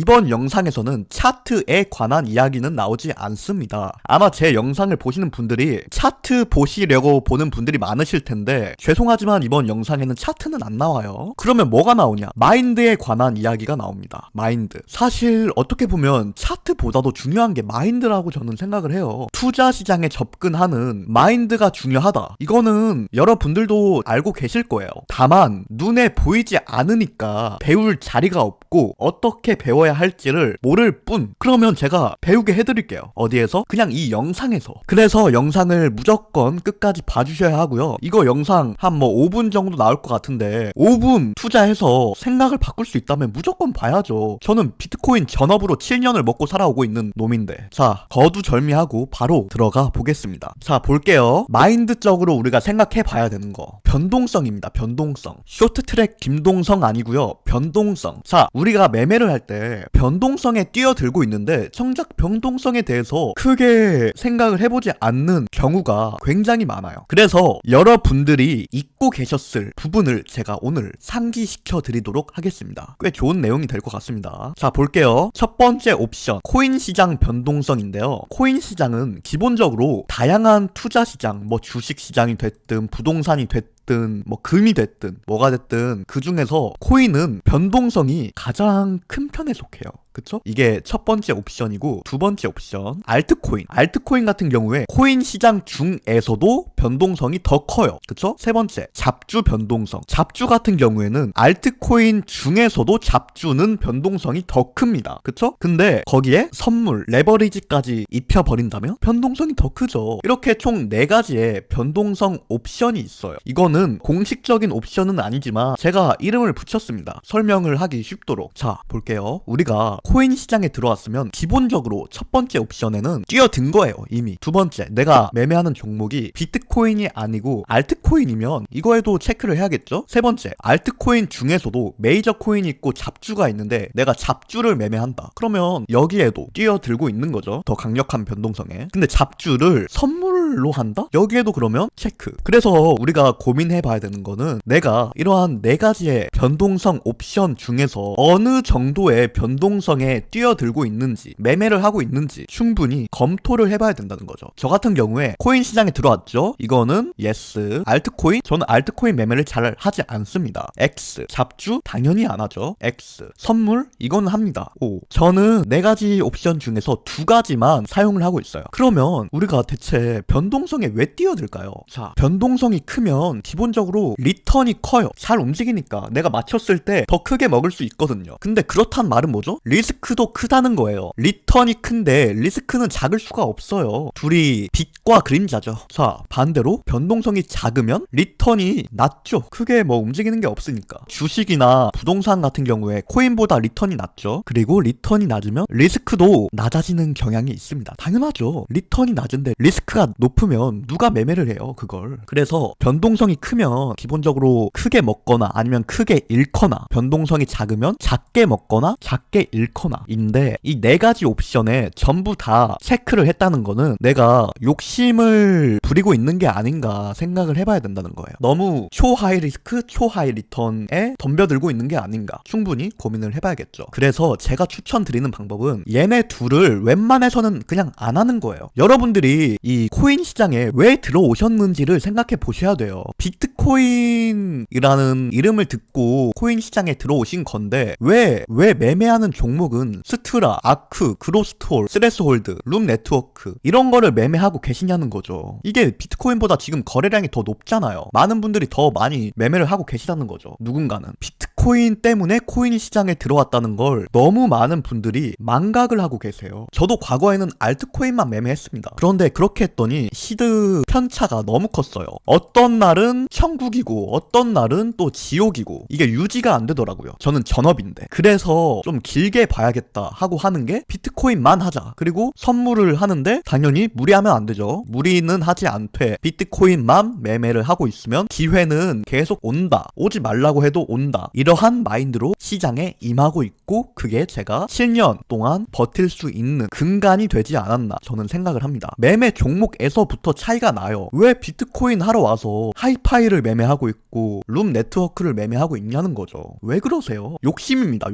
이번 영상에서는 차트에 관한 이야기는 나오지 않습니다. 아마 제 영상을 보시는 분들이 차트 보시려고 보는 분들이 많으실 텐데 죄송하지만 이번 영상에는 차트는 안 나와요. 그러면 뭐가 나오냐? 마인드에 관한 이야기가 나옵니다. 마인드. 사실 어떻게 보면 차트보다도 중요한 게 마인드라고 저는 생각을 해요. 투자 시장에 접근하는 마인드가 중요하다. 이거는 여러분들도 알고 계실 거예요. 다만 눈에 보이지 않으니까 배울 자리가 없고 어떻게 배워야 할지를 모를 뿐. 그러면 제가 배우게 해드릴게요. 어디에서? 그냥 이 영상에서. 그래서 영상을 무조건 끝까지 봐주셔야 하고요. 이거 영상 한 5분 정도 나올 것 같은데 5분 투자해서 생각을 바꿀 수 있다면 무조건 봐야죠. 저는 비트코인 전업으로 7년을 먹고 살아오고 있는 놈인데. 자, 거두절미하고 바로 들어가 보겠습니다. 자, 볼게요. 마인드적으로 우리가 생각해 봐야 되는 거. 변동성입니다. 변동성. 쇼트트랙 김동성 아니고요. 변동성. 자, 우리가 매매를 할 때 변동성에 뛰어들고 있는데 정작 변동성에 대해서 크게 생각을 해보지 않는 경우가 굉장히 많아요. 그래서 여러분들이 잊고 계셨을 부분을 제가 오늘 상기시켜 드리도록 하겠습니다. 꽤 좋은 내용이 될 것 같습니다. 자, 볼게요. 첫 번째 옵션, 코인 시장 변동성인데요. 코인 시장은 기본적으로 다양한 투자 시장, 주식 시장이 됐든 부동산이 됐든 금이 됐든 뭐가 됐든 그 중에서 코인은 변동성이 가장 큰 편에 속해요. 그쵸? 이게 첫 번째 옵션이고, 두 번째 옵션 알트코인. 알트코인 같은 경우에 코인 시장 중에서도 변동성이 더 커요. 그쵸? 세 번째 잡주 변동성. 잡주 같은 경우에는 알트코인 중에서도 잡주는 변동성이 더 큽니다. 그쵸? 근데 거기에 선물, 레버리지까지 입혀버린다면 변동성이 더 크죠. 이렇게 총 4가지의 변동성 옵션이 있어요. 이거는 공식적인 옵션은 아니지만 제가 이름을 붙였습니다. 설명을 하기 쉽도록. 자, 볼게요. 우리가 코인 시장에 들어왔으면 기본적으로 첫 번째 옵션에는 뛰어든 거예요. 이미. 두 번째, 내가 매매하는 종목이 비트코인이 아니고 알트코인이면 이거에도 체크를 해야겠죠? 세 번째, 알트코인 중에서도 메이저 코인이 있고 잡주가 있는데 내가 잡주를 매매한다. 그러면 여기에도 뛰어들고 있는 거죠. 더 강력한 변동성에. 근데 잡주를 선물로 한다? 여기에도 그러면 체크. 그래서 우리가 고민해 봐야 되는 거는 내가 이러한 4가지의 변동성 옵션 중에서 어느 정도의 변동성에 뛰어들고 있는지, 매매를 하고 있는지 충분히 검토를 해봐야 된다는 거죠. 저 같은 경우에 코인 시장에 들어왔죠. 이거는 yes. 알트코인? 저는 알트코인 매매를 잘 하지 않습니다. X. 잡주? 당연히 안 하죠. X. 선물? 이건 합니다. O. 저는 4가지 옵션 중에서 2가지만 사용을 하고 있어요. 그러면 우리가 대체 변동성에 왜 뛰어들까요? 자, 변동성이 크면 기본적으로 리턴이 커요. 잘 움직이니까 내가 맞췄을 때 더 크게 먹을 수 있거든요. 근데 그렇단 말은 뭐죠? 리스크도 크다는 거예요. 리턴이 큰데 리스크는 작을 수가 없어요. 둘이 빛과 그림자죠. 자, 반대로 변동성이 작으면 리턴이 낮죠. 크게 움직이는 게 없으니까. 주식이나 부동산 같은 경우에 코인보다 리턴이 낮죠. 그리고 리턴이 낮으면 리스크도 낮아지는 경향이 있습니다. 당연하죠. 리턴이 낮은데 리스크가 높으면 누가 매매를 해요, 그걸. 그래서 변동성이 크면 기본적으로 크게 먹거나 아니면 크게 잃거나, 변동성이 작으면 작게 먹거나 작게 잃거나 인데, 이 4가지 옵션에 전부 다 체크를 했다는 거는 내가 욕심을 부리고 있는 게 아닌가 생각을 해봐야 된다는 거예요. 너무 초하이 리스크, 초하이 리턴에 덤벼들고 있는 게 아닌가 충분히 고민을 해봐야겠죠. 그래서 제가 추천드리는 방법은 얘네 둘을 웬만해서는 그냥 안 하는 거예요. 여러분들이 이 코인 시장에 왜 들어오셨는지를 생각해 보셔야 돼요. 비트코인이라는 이름을 듣고 코인 시장에 들어오신 건데 왜 매매하는 종목은 스트라, 아크, 그로스톨, 스레스홀드, 룸네트워크 이런 거를 매매하고 계시냐는 거죠. 이게 비트코인보다 지금 거래량이 더 높잖아요. 많은 분들이 더 많이 매매를 하고 계시다는 거죠. 누군가는. 비트코인 때문에 코인 시장에 들어왔다는 걸 너무 많은 분들이 망각을 하고 계세요. 저도 과거에는 알트코인만 매매했습니다. 그런데 그렇게 했더니 시드 편차가 너무 컸어요. 어떤 날은 천국이고 어떤 날은 또 지옥이고 이게 유지가 안 되더라고요. 저는 전업인데. 그래서 좀 길게 봐야겠다 하고 하는 게 비트코인만 하자. 그리고 선물을 하는데 당연히 무리하면 안 되죠. 무리는 하지 않되 비트코인만 매매를 하고 있으면 기회는 계속 온다. 오지 말라고 해도 온다. 이런 이러한 마인드로 시장에 임하고 있고 그게 제가 7년 동안 버틸 수 있는 근간이 되지 않았나 저는 생각을 합니다. 매매 종목에서부터 차이가 나요. 왜 비트코인 하러 와서 하이파이를 매매하고 있고 룸 네트워크를 매매하고 있냐는 거죠. 왜 그러세요? 욕심입니다.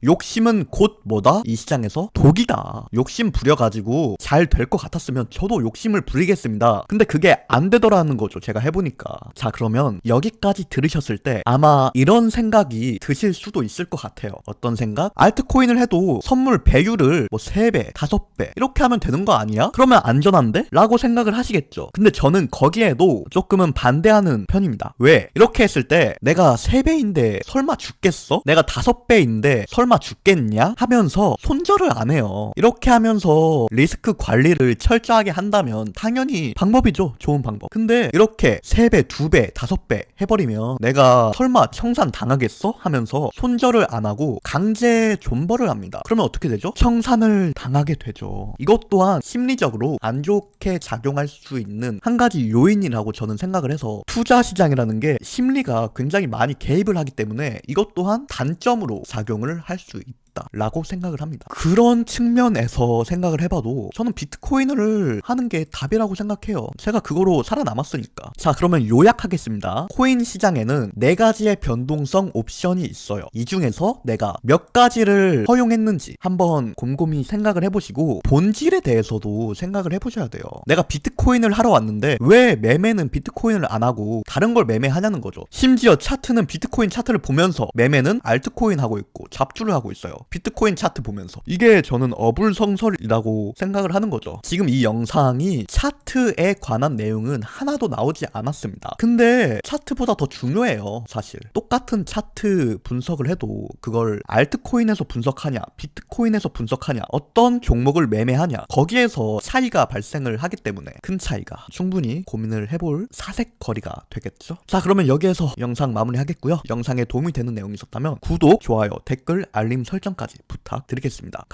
욕심은 곧 뭐다? 이 시장에서 독이다. 욕심 부려가지고 잘 될 것 같았으면 저도 욕심을 부리겠습니다. 근데 그게 안 되더라는 거죠. 제가 해보니까. 자, 그러면 여기까지 들으셨을 때 아마 이런 생각이 드실 수도 있을 것 같아요. 어떤 생각? 알트코인을 해도 선물 배율을 뭐 3배, 5배 이렇게 하면 되는 거 아니야? 그러면 안전한데? 라고 생각을 하시겠죠. 근데 저는 거기에도 조금은 반대하는 편입니다. 왜? 이렇게 했을 때 내가 3배인데 설마 죽겠어? 내가 5배인데 설마 죽겠냐? 하면서 손절을 안 해요. 이렇게 하면서 리스크 관리를 철저하게 한다면 당연히 방법이죠. 좋은 방법. 근데 이렇게 3배, 2배, 5배 해버리면 내가 설마 청산 당하겠어? 하면서 손절을 안 하고 강제 존버를 합니다. 그러면 어떻게 되죠? 청산을 당하게 되죠. 이것 또한 심리적으로 안 좋게 작용할 수 있는 한 가지 요인이라고 저는 생각을 해서 투자 시장이라는 게 심리가 굉장히 많이 개입을 하기 때문에 이것 또한 단점으로 작용을 할 수 있다 라고 생각을 합니다. 그런 측면에서 생각을 해봐도 저는 비트코인을 하는 게 답이라고 생각해요. 제가 그거로 살아남았으니까. 자, 그러면 요약하겠습니다. 코인 시장에는 4가지의 변동성 옵션이 있어요. 이 중에서 내가 몇 가지를 허용했는지 한번 곰곰이 생각을 해보시고 본질에 대해서도 생각을 해보셔야 돼요. 내가 비트코인을 하러 왔는데 왜 매매는 비트코인을 안 하고 다른 걸 매매하냐는 거죠. 심지어 차트는 비트코인 차트를 보면서 매매는 알트코인 하고 있고 잡주를 하고 있어요. 비트코인 차트 보면서. 이게 저는 어불성설이라고 생각을 하는 거죠. 지금 이 영상이 차트에 관한 내용은 하나도 나오지 않았습니다. 근데 차트보다 더 중요해요. 사실 똑같은 차트 분석을 해도 그걸 알트코인에서 분석하냐 비트코인에서 분석하냐 어떤 종목을 매매하냐 거기에서 차이가 발생을 하기 때문에 큰 차이가 충분히 고민을 해볼 사색거리가 되겠죠. 자, 그러면 여기에서 영상 마무리하겠고요. 영상에 도움이 되는 내용이 있었다면 구독, 좋아요, 댓글, 알림 설정까지 부탁드리겠습니다.